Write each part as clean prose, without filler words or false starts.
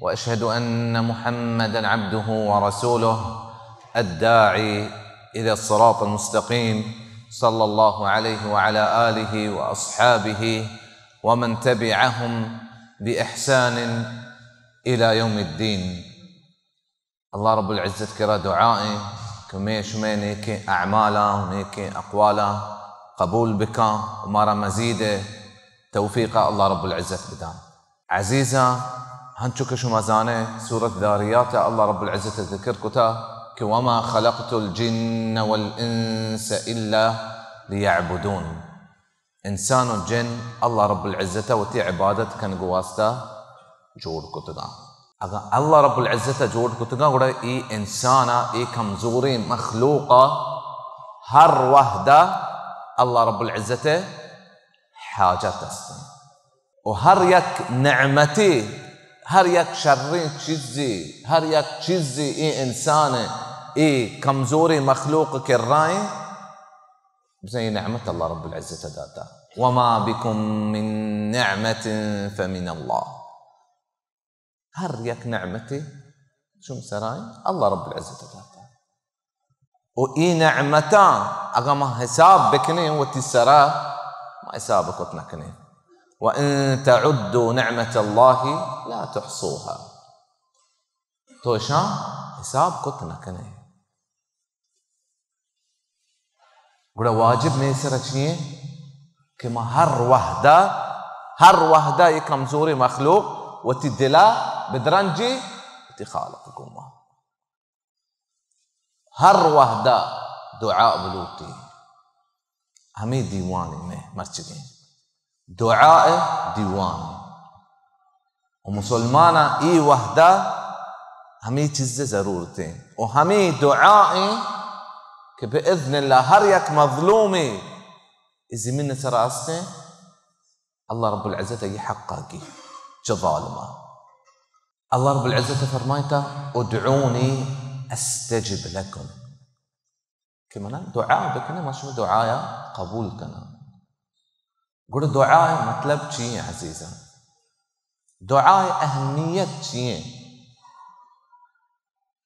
وأشهد أن محمدًا عبده ورسوله الداعي إلى الصراط المستقيم، صلى الله عليه وعلى آله وأصحابه ومن تبعهم بإحسان إلى يوم الدين. الله رب العزة كرا دعائي كمي شمي نيكي أعمالا ونيكي أقوالا قبول بك ومارا مزيد توفيق الله رب العزة بدان. عزيزا هنشوك شو مزانه سورة ذاريات الله رب العزة ذكر كتا وما خلقت الجن والإنس إلا ليعبدون. إنسان الجن الله رب العزة وتي عبادت كان قواستا جوड़ كتغا. अगर अल्लाह रब्बुल इज्जत जोड़ कुतगा गुड़ा ई इंसाना ई कमजोरी मखलूका हर वहदा अल्लाह रब्बुल इज्जत हाजत است و هر یک نعمتی هر یک شری چیزی هر یک چیزی ای انسان ای کمزوری مخلوق کرای زي نعمة الله رب العزة داتا وما بكم من نعمة فمن الله. هر یک نعمتي شو مسراي الله رب العزة داتا وإي نعمتا أغا ما حساب بكني وتسرا ما حسابك وتنكني وإن تعدوا نعمة الله لا تحصوها. توشا حساب كتنكني قل واجب ميسر چيه كما هر وحدة يكمزوري مخلوق وتدلا بدرنجي وتخالقكم هر وحدة دعاء بلوتي همي ديواني में मर्चगे دعاء ديواني ومسلمانا اي وحدة همي چیز ضرورتين وهمي دعاء कि بإذن الله हर एक मज़लूमी इस ज़मीन से रास्ते अल्लाह रब्बुल इज़्ज़त ये हक़्क़ा की जो ज़ालिमा अल्लाह रब्बुल इज़्ज़त फरमाता उदऊनी अस्तजिब लकुम कि मना दुआ बकने मशहूर दुआया कबूल करना गुड़ दुआ मतलब चाहिए अज़ीज़ा दुआ अहमियत चाहिए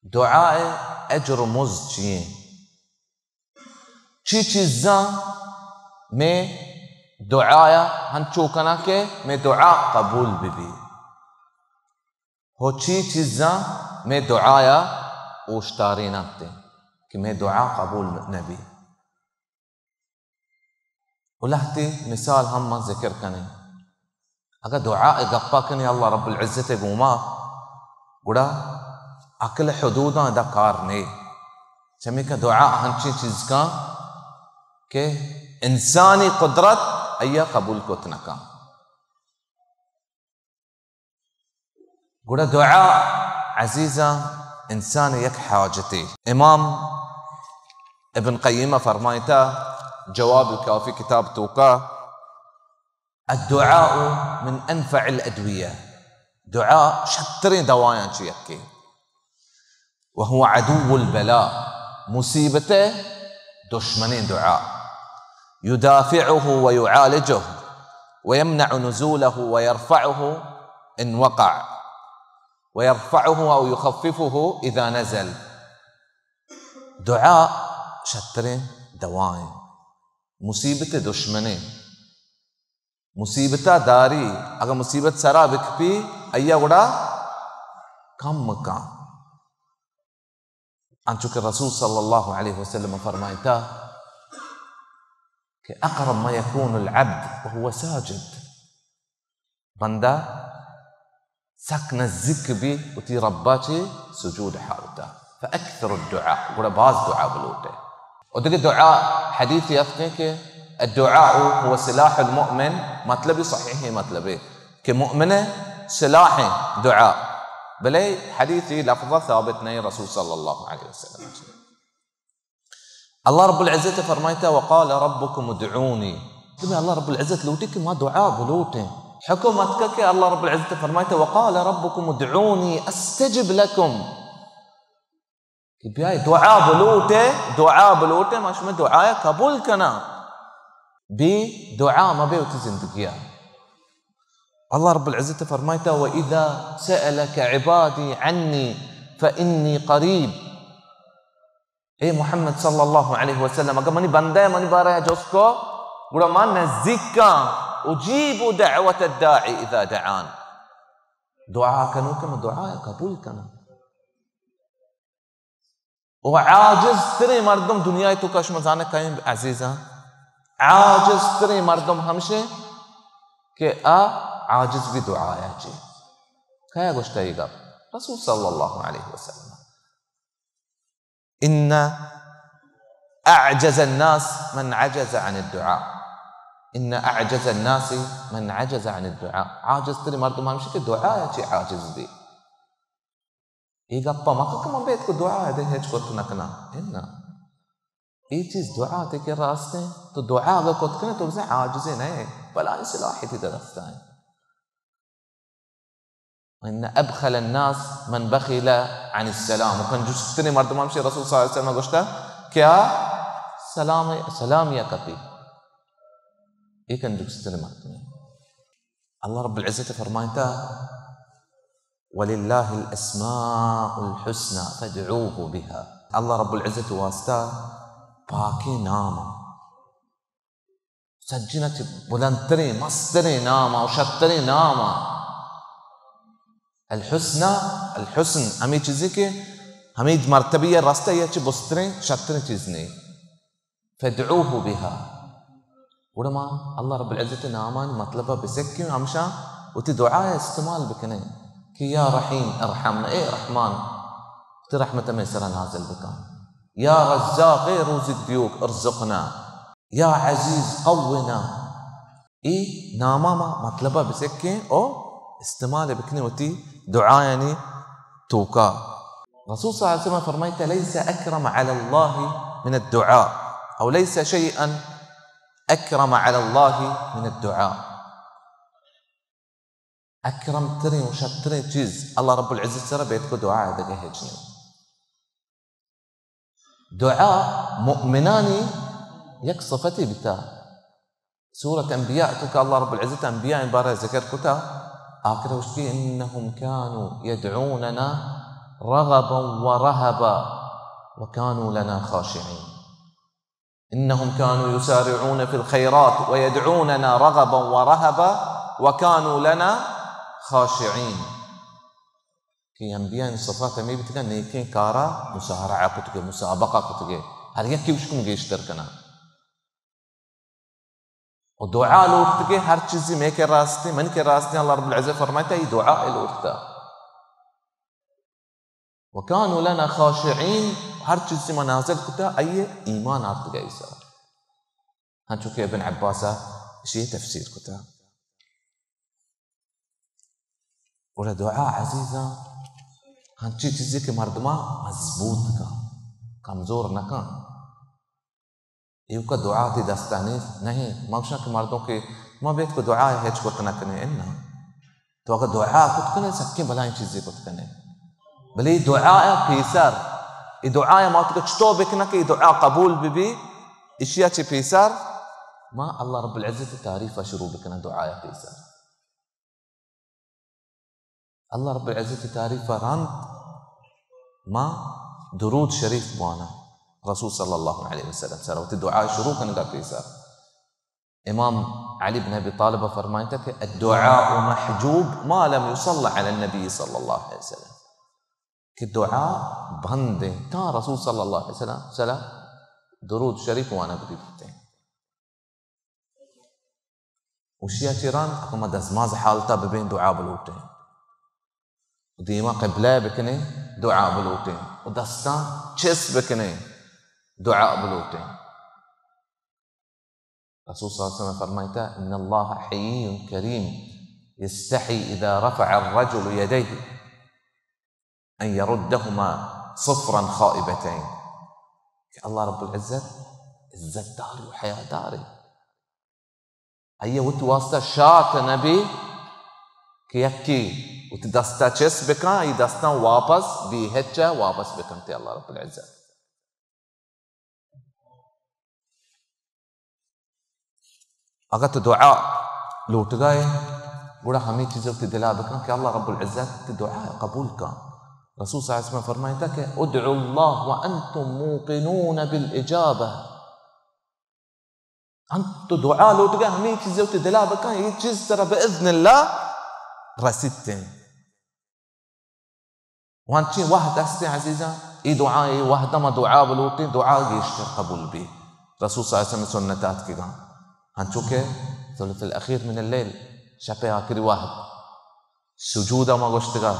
दुआ अजर मुज़ चाहिए ची चीज़ा में दुआया हम चूकना के में दुआ कबूल भी हो ची चीज़ा में दुआया ओश्तारी नकते कि में दुआ कबूल नबी उलहती मिसाल हम मां ज़िक्र करें अगर दुआ गप्पा कने अल्लाह रब्बुल इज़्ज़त गुमा गुड़ा अकल हदूदा दा कार ने चमी का दुआ हंची चीज़ का के इंसानी कुदरत अय्या कबूल को तनका गुड़ा दुआ अजीज़ा इंसान यक हाजती इमाम इब्न क़य्यिम फरमायता जवाब काफ़ी किताब तोका الدعاء من أنفع الأدوية دعاء شترين دوايا شيكي وهو عدو البلاء مصيبته دشمنين دعاء يدافعه ويعالجه ويمنع نزوله ويرفعه إن وقع ويرفعه أو يخففه إذا نزل. دعاء شترين دواين مصيبة دشمنين مصيبة داري أغا مصيبة سرا بكبي أيا ودا كم مكان أنشك الرسول صلى الله عليه وسلم فرمايتا أقرب ما يكون العبد وهو ساجد بندا سكن الزكبي وتي رباتي سجود حالته فأكثر الدعاء ولا باز دعاء بلوته ودك الدعاء حديث يثنيك الدعاء هو سلاح المؤمن مطلبي صحيح مطلبي كمؤمنة سلاح دعاء بلي حديثي لفظة ثابتنا الرسول صلى الله عليه وسلم الله رب العزة فرمايته وقال ربكم ادعوني تبي الله رب العزة لوتك ما دعاء بلوته حكمتك الله رب العزة فرمايته وقال ربكم ادعوني استجب لكم كبياي دعاء بلوته ما شو دعاء قبول كنا بدعاء ما بيوتي زندگيا الله رب العزة فرمايته وإذا سألك عبادي عني فإني قريب. اے محمد صلی اللہ علیہ وسلم اگر منی بندہ منی بارہ ہے جو اس کو گوڑا ما نزدیک اجیب دعوت الداعی اذا دعان. دعا کنو کم دعا قبول کنا. وعاجز ترے مردم دنیا تو کش مزانے کہیں عزیزاں عاجز ترے مردم ہمشے کہ عاجز بھی دعا ہے جی کیا گوشتا یہ گا رسول صلی اللہ علیہ وسلم إن أعجز الناس من عجز عن الدعاء. إن أعجز الناس من عجز عن الدعاء. عاجز تري مردم همشي کہ دعا ہے عاجز بھی یہ گپا مکہ کم بیت کو دعا ہے ہیچ کو نکنا ہے یہ چیز دعا تے کے راستے تو دعا اگر کو کرے تو اسے عاجز نہیں بلا صلاحیت درستا ہے. وإن أبخل الناس من بخل عن السلام. وكان جستني مردم همشي رسول صلى الله عليه وسلم قشتا كيا سلام يا كفي إيه كان جستني مردم. الله رب العزة فرمايته ولله الأسماء الحسنى فادعوه بها. الله رب العزة واسطة باقي ناما سجنة بلندترين مصدرين ناما وشترين ناما الحسنى الحسن ہمیں چیزیں کہ ہمیں مرتبہ راستہ یہ چیز بستریں شتریں چیز نہیں فادعوه بها. ورما اللہ رب العزت نامان مطلبہ بسکیں ہمشا وتی دعا استعمال بکنے کہ یا رحیم ارحمنا اے رحمان تی رحمت میں سرا نازل بکا یا رزاق اے روزق دیوک ارزقنا یا عزیز قونا اے ناما مطلبہ بسکیں او استعمال بكني وتي دعاء يعني توكا. رسول صلى الله عليه وسلم فرميت ليس أكرم على الله من الدعاء أو ليس شيئا أكرم على الله من الدعاء. أكرم تري وشتري جيز الله رب العزة سر بيتكو دعاء هذا هجني دعاء مؤمناني يكصفتي بتا سورة أنبياء تك الله رب العزة أنبياء بارا ذكر كتا آخر وشكي إنهم كانوا يدعوننا رغبا ورهبا وكانوا لنا خاشعين. إنهم كانوا يسارعون في الخيرات ويدعوننا رغبا ورهبا وكانوا لنا خاشعين. كي أنبياء الصفات مي بتكن نيكين كارا مسارعة كتجي مسابقة كتجي هل يكي وشكم جيشتر كنا ودعاء لوقتك هر چیزی میں کے راستے من کے راستے اللہ رب العزة فرماتا ہے دعاء لوقتا وكانوا لنا خاشعين هر چیزی منازل کتا ای ایمان آرد گئی سا ہن چونکہ ابن عباسہ اسی تفسیر کتا اور دعاء عزیزہ ہن چیزی کے مردمہ مضبوط کا کمزور نہ کا یہ کا دعا تھی دستانی نہیں مانگشا کہ مردوں کے ماں بیت کو دعا ہے ہیچ کو تنہ کنے انہا تو اگر دعا کت کنے سکیں بلائیں چیزیں کت کنے بلی دعا پیسر یہ دعا موت کو چطو بکنا کہ یہ دعا قبول بھی اشیاء چی پیسر ما اللہ رب العزت تعریف شروع بکنا دعا پیسر اللہ رب العزت تعریف راند ما درود شریف بوانا رسول صلى الله عليه وسلم سروت الدعاء شروع كان قبيسا. إمام علي بن أبي طالب فرمايتك الدعاء محجوب ما لم يصلى على النبي صلى الله عليه وسلم. كالدعاء بند تا رسول صلى الله عليه وسلم سلام درود شريف وانا بديته. وشيا تيران أكما دزماز حالتا ببين دعاء بلوتين. وديما قبلة بكني دعاء بلوتين ودستان چس بكني دعاء بلوتين. رسول صلى الله عليه وسلم فرمايته إن الله حيي كريم يستحي إذا رفع الرجل يديه أن يردهما صفرا خائبتين. الله رب العزة عزة داري وحياة داري هي وتواسطة شات نبي كيكي وتدستا چس بكا يدستا واپس بيهجة واپس بكنتي الله رب العزة. اگر تو دعا لوٹ گئے گوڑا ہمیں چیزوں کی دلا بکن کہ اللہ رب العزت دعا قبول کا. رسول صلی اللہ علیہ وسلم فرمائے تھا کہ ادعوا اللہ وانتم موقنون بالاجابہ. ہم تو دعا لوٹ گئے ہمیں چیزوں کی دلا بکن یہ چیز ترى باذن اللہ رسیدتیں. وانچی واحد استے عزیزاں ای دعا ای واحدہ ما دعا بلوٹیں دعا گیشتر قبول بھی. رسول صلی اللہ علیہ وسلم سنتات کی گاں ہن چکے ثلث الاخیر من الليل شب آخری واحد سجودہ ما گوشتگا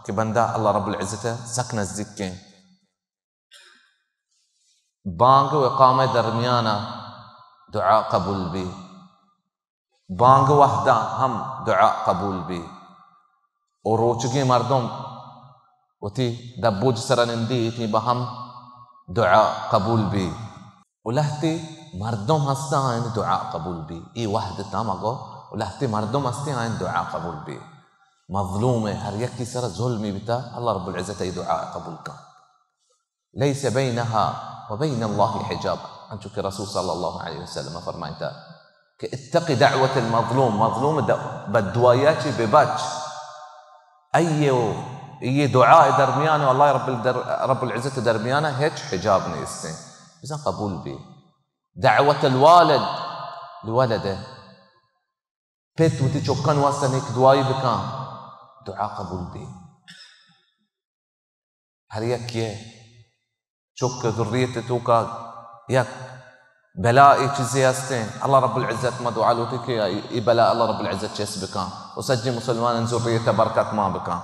کہ بندہ اللہ رب العزت سک نزدیک کے بانگ و اقامہ درمیانہ دعا قبول بھی. بانگ وحدہ ہم دعا قبول بھی. اور روچگی مردم وتی دبوج سرنندی تھی بہم دعا قبول بھی. ولہتی مردم ہستا آئین دعا قبول بھی. ای وحد تامگو ولہتی مردم ہستے آئین دعا قبول بھی. مظلوم ہے ہر یک کی سر ظلمی بتا اللہ رب العزت ای دعا قبول کا. لیس بینہا وبین اللہ حجاب. انچو کہ رسول صلی اللہ علیہ وسلم فرمائتا کہ اتقی دعوت المظلوم. مظلوم بدوایاچی ببچ ایو یہ دعا درمیان اللہ رب العزت درمیانہ ہیچ حجاب نہیں استے بزن قبول بھی. دعوت الوالد لولده پیت وتی چوکن واسطہ نیک دعائی بکان دعا قبول بھی. ہر یک یہ چوک ذریت تو کا یک بلائی چیزیں ہستے اللہ رب العزت ما دعا لوٹی کہ ای بلا اللہ رب العزت چیس بکان وسجی مسلمان ذریت برکت ما بکان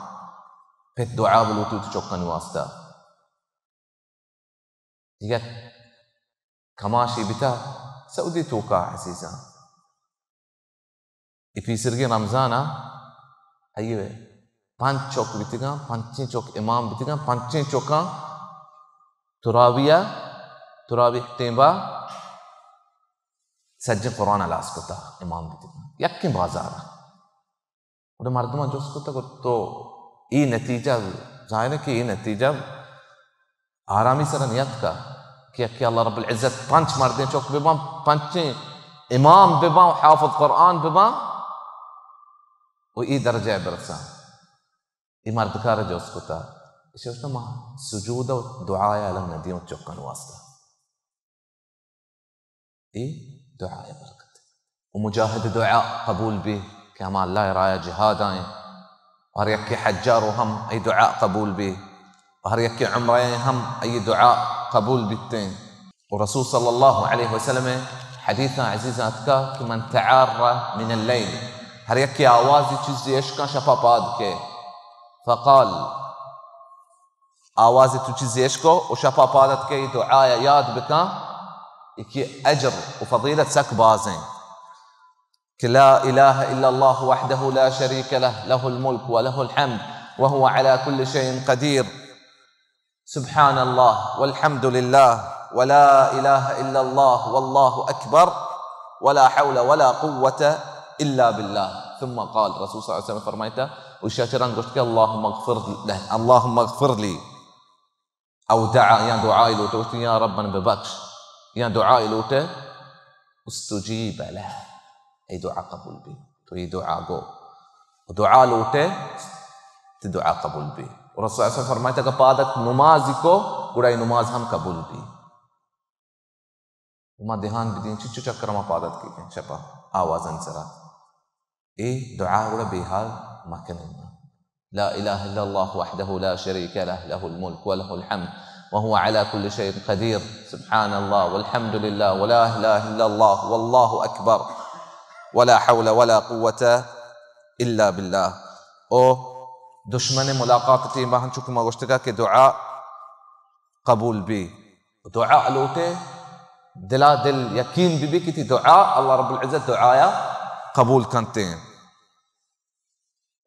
پیت دعا بلوٹی تو چوکن واسطہ. یک کماشی بتا سعودی توکا عزیزاں ای سرگی رمضانا ایوے پانچ چوک بیتگاں پانچیں چوک امام بیتگاں پانچیں چوکاں تراویح تیمبا سجن قرآن علاس کتا امام بیتگاں یکی بازارا اور مردمان جو اس کتا تو ای نتیجہ ظاہر ہے کہ ای نتیجہ آرامی سرنیت کا کہ اللہ رب العزت پانچ مردیں چوک ببان پانچیں امام ببان حافظ قرآن ببان و ای درجہ برسان ای مردکار جو اس کتا اسے وقتا ما سجود و دعایا لن ندیوں چوکن واسطہ ای دعایا برکت و مجاہد دعا قبول بھی کہ ہم اللہ رایا جہاد آئیں اور یک حجار و ہم ای دعا قبول بھی اور یک عمریں ہم ای دعا قبول بیتیں. ورسول صلی اللہ علیہ وسلم حدیثا عزیزات کا کہ من تعار من اللیل ہر یک کی آوازی چیزی عشقا شفا پاد کے فقال آوازی تو چیزی عشقو و شفا پادت کے دعایا یاد بکا ایک اجر و فضیلت سک بازیں کہ لا الہ الا اللہ وحده لا شریک له الملک وله الحمد وهو على كل شيء قدير سبحان الله والحمد لله ولا إله إلا الله والله أكبر ولا حول ولا قوة إلا بالله. ثم قال رسول صلى الله عليه وسلم فرمائتا وشاكرا قلت اللهم اغفر له اللهم اغفر لي أو دعا يا دعائي لوت يا ربنا ببكش يا دعائي لوت استجيب له أي دعاء قبول به تو یہ دعا گو دعا لوٹے تو دعا قبول بھی. اور رسول اللہ صلی اللہ علیہ وسلم فرمائتا کہ پادت نمازی کو گڑائی نماز ہم قبول بھی. وما دہان بدین چچو چکر ما پادت کی گئے شپا آوازن سرا اے دعا گڑا بیحال مکننا لا الہ الا اللہ وحده لا شریک له الملک وله الحمد وهو على كل شيء قدير سبحان الله والحمد لله ولا اله الا الله والله اكبر ولا حول ولا قوة الا بالله. او دشمن ملاقات تھی باہن چکو ما گوشتگا کہ دعا قبول بھی دعا لوٹے دلا دل یقین بھی کی تھی دعا اللہ رب العزت دعایا قبول کرتے ہیں.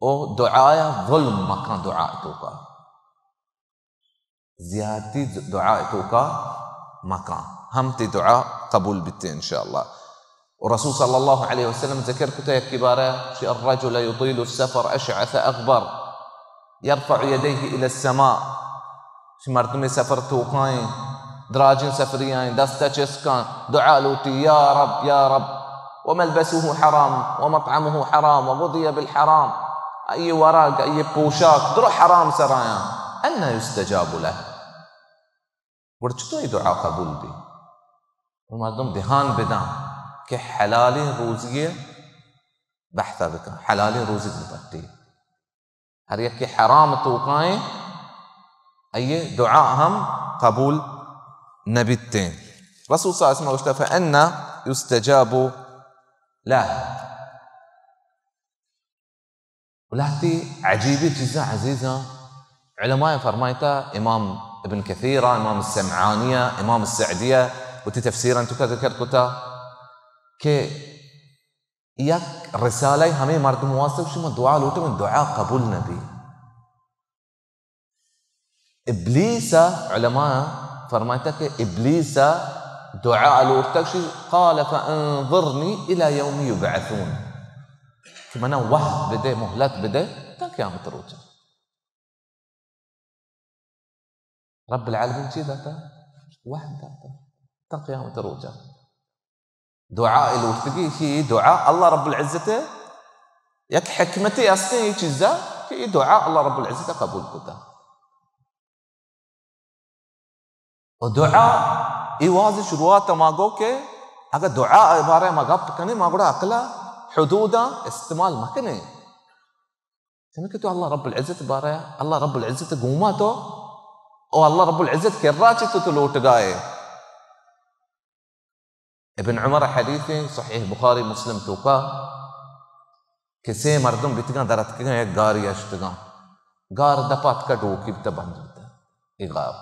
او دعایا ظلم مکان دعا تو کا زیادتی دعا تو کا مکان ہم تی دعا قبول بیتے انشاءاللہ. ورسول صلى الله عليه وسلم ذكر كتاب كبارة في الرجل يطيل السفر أشعث أغبر يرفع يديه إلى السماء في مردم سفر توقعين دراجين سفريين دستا چسكان دعا لوتي يا رب وملبسه حرام ومطعمه حرام وغذي بالحرام، أي ورق أي پوشاک درو حرام سرايان، أن يستجاب له؟ ورچتو دعا قبول بي؟ مردم ध्यान بدن که حلالی روزی بحث بکن، حلالی روزی بپتی، هر یکی حرام توقعه أي دعاء هم قبول نبيتين. رسول صلى الله عليه وسلم فأن يستجاب له. ولهتي عجيبة جزا عزيزة علماء فرمايتا إمام ابن كثير، إمام السمعانية، إمام السعدية، وتي تفسيرا تذكر كتا كي يك رسالة همي مرد مواصل شو من دعاء لوته من دعاء قبول نبي. إبليس علماء فرمايتا كي إبليس دعاء لوته قال فانظرني إلى يوم يبعثون، كما وحد بده مهلت بده تاك يوم تروجه. رب العالمين شي ذاته واحد ذاته تاك يوم تروجه. دعاء الوثقي هي دعاء الله رب العزة يك حكمتي أصلي جزء هي دعاء الله رب العزة قبول كده. ودعاء إيواز شروعات ما جو كه أجا دعاء عبارة ما قاب كني ما قرأ أكلا حدودا استعمال ما كني. سمعت تو الله رب العزة بارة الله رب العزة قوماته أو الله رب العزة كراتي تطلعوا تجاي. ابن عمر حديثي صحيح بخاري مسلم توقع كسي مردم بيتقان دارت كنا يك غار يشتغان غار دپات کا ڈوکی بتبان جاتا ہے غار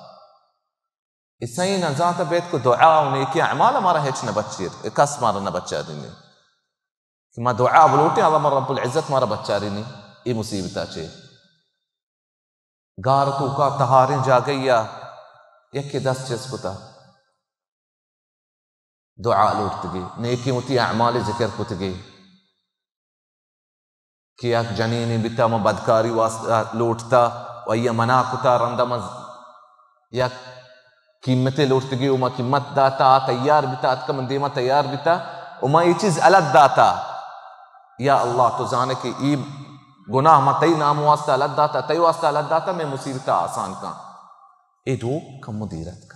اسائی نزاتا بیت کو دعا و نیکی اعمال ہمارا ہیچ نہ بچیر کس مارا نہ بچا دینی کہ ما دعا بلوٹی اللہ مر رب العزت مارا بچا رینی ای مصیبتا چھے غار تو کا تہاریں جا گیا یکی دس چیز کتا دعاء لوٹتگی نیکی متی اعمال ذکر کتگی کہ یک جنینی بتا ما بدکاری لوٹتا و ای منا کتا رندم یک قیمت لوٹتگی وما قیمت داتا تیار بتا اتکا من دیما تیار بتا وما یہ چیز علت داتا یا اللہ تو زانے کہ ای گناہ ما تی نام واسطہ علت داتا تی واسطہ علت داتا میں مصیبتا آسان کا ای دو کم مدیرت کا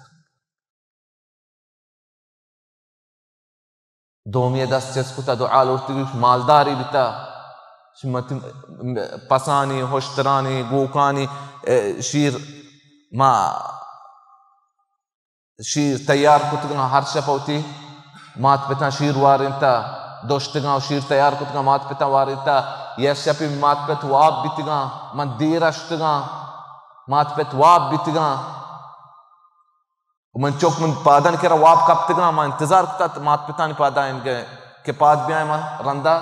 دومی دست چیز کتا دعا لوٹتگی مالداری بتا پسانی ہوشترانی گوکانی شیر ما شیر تیار کتگا ہر شپوتی مات پتا شیر وارنتا دوشتگا شیر تیار کتگا مات پتا وارنتا یہ شپی مات پت واب بیتگا من دیرشتگا مات پت واب بیتگا من چوک من پادن کرا واب کبتگا ما انتظار کتا مات پتا نہیں پادا انگے کہ پاد بیائے ما رندہ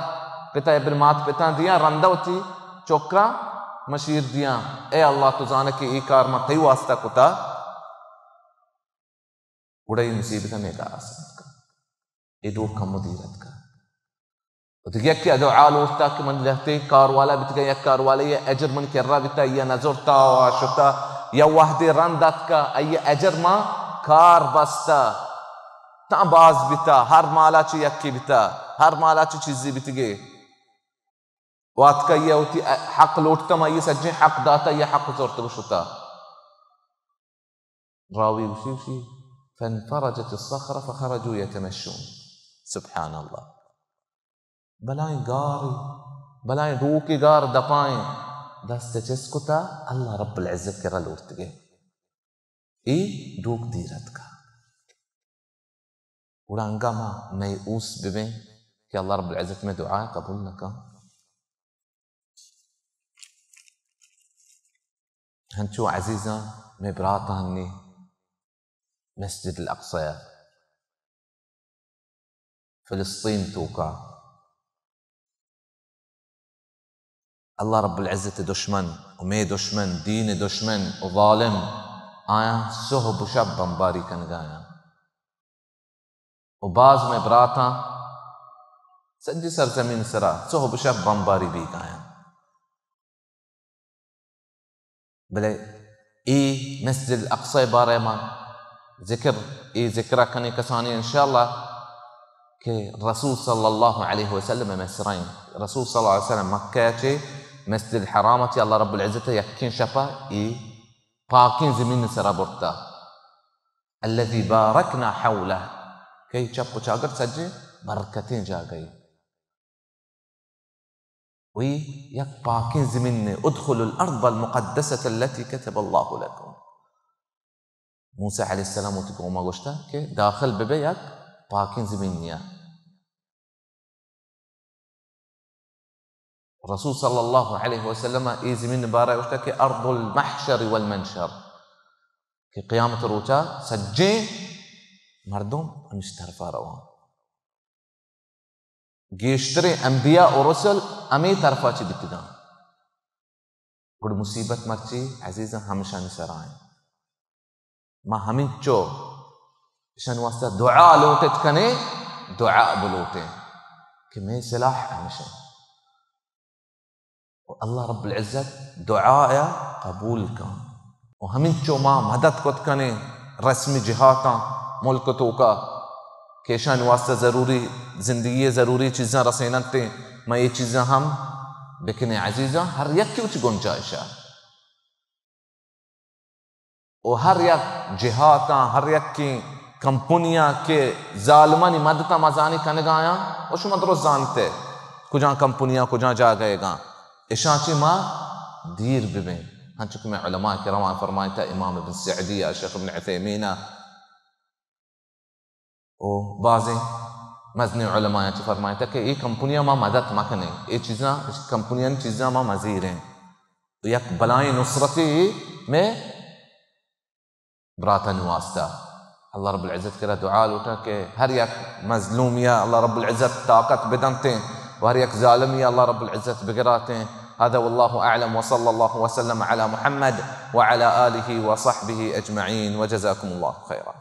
پتا ابن مات پتا دیا رندہ ہوتی چوکا مشیر دیا اے اللہ تو زانے کی ای کار ما تی واسطہ کتا اڑائی مصیبتا میں کا آسان کا ایدو کم مدیرت کا تو یک کی دعا لوٹتا کہ من لہتے کار والا بتگا یک کار والا یہ اجر من کر رہا بتا یہ نظرتا واشتا یا وحدی رندت کا ای اجر ما کار بستا تا باز بتا ہر مالا چی یکی بتا ہر مالا چی چیزی بتگے وقت کا یہ ہوتی حق لوٹتا ما یہ سجن حق داتا یہ حق زورتا بشتا راوی وشی فانفرجت الصخرة فخرجوا يتمشون سبحان الله بلائیں گاری بلائیں روکی گار دپائیں دست چسکتا اللہ رب العزت کرا لوٹت گئے ای دوک دیرت کا ورانگا ما میں اوس ببین کہ اللہ رب العزت میں دعا قبول نکا ہنچو عزیزاں میں براتا ہنی مسجد الأقصى فلسطين توقع الله رب العزة دشمن ومي دشمن دين دشمن وظالم آیا صحب شب بمباری کن گایا وباز میں براتا سنجی سرزمین سرا صحب شب بمباری بھی گایا بلے ای مسجد الأقصى بارے ما ذکر ای ذکرہ کنی کسانی انشاءاللہ कि रसूल सल्लल्लाहु अलैहि वसल्लम मसरين रसूल सल्लल्लाहु अलैहि वसल्लम मक्का के مسجد الحرام الله رب العزة يكين شفا باكين زمين سرابورتا الذي باركنا حوله كي شابو شاقر سجي بركتين جاقي وي يك باكين زمين ادخلوا الأرض المقدسة التي كتب الله لكم موسى عليه السلام وتقوم ما قشتا كي داخل ببيك باكين زمين الرسول صلى الله عليه وسلم إيزي من بارا يشتكي أرض المحشر والمنشر في قيامة الروتا سجين مردم مشترفا روان جيشتري أنبياء ورسل أمي ترفاتي بتدان قد مصيبة مرتي عزيزة همشان سراين ما همين جو عشان واسطة دعاء لوتت كني دعاء بلوتي كمي سلاح همشان الله رب العزة دعاء قبول كان وهمين شو ما مدد كت كني رسمي جهاتا ملكتو کا کیشان واسطہ ضروری زندگی ضروری چیزاں رسینتے ما یہ چیزاں ہم بکنے عزیزاں ہر یک کی اچھ گنجائش ہے و ہر یک جہاتا ہر یک کی کمپنیاں کے ظالمانی مدتا مزانی کنگایا و شما درست زانتے کجاں کمپنیاں کجاں جا گئے گا اشانچی ما دیر ببین ہنچکہ میں علماء کرام فرمائیتا امام ابن سعدیہ شیخ ابن عثیمینہ و بعضی مزنی علماء چی فرمائیتا کہ یہ کمپنیاں ما مدد مکنے یہ چیزاں کمپنیاں چیزاں ما مزیر ہیں یک بلائیں نصرتی میں براتا نواستا اللہ رب العزت کرا دعا لوٹا کہ ہر یک مظلوم یا اللہ رب العزت طاقت بدنتے وهر يك ظالم يا الله رب العزة بقراته هذا والله أعلم وصلى الله وسلم على محمد وعلى آله وصحبه أجمعين وجزاكم الله خيرا.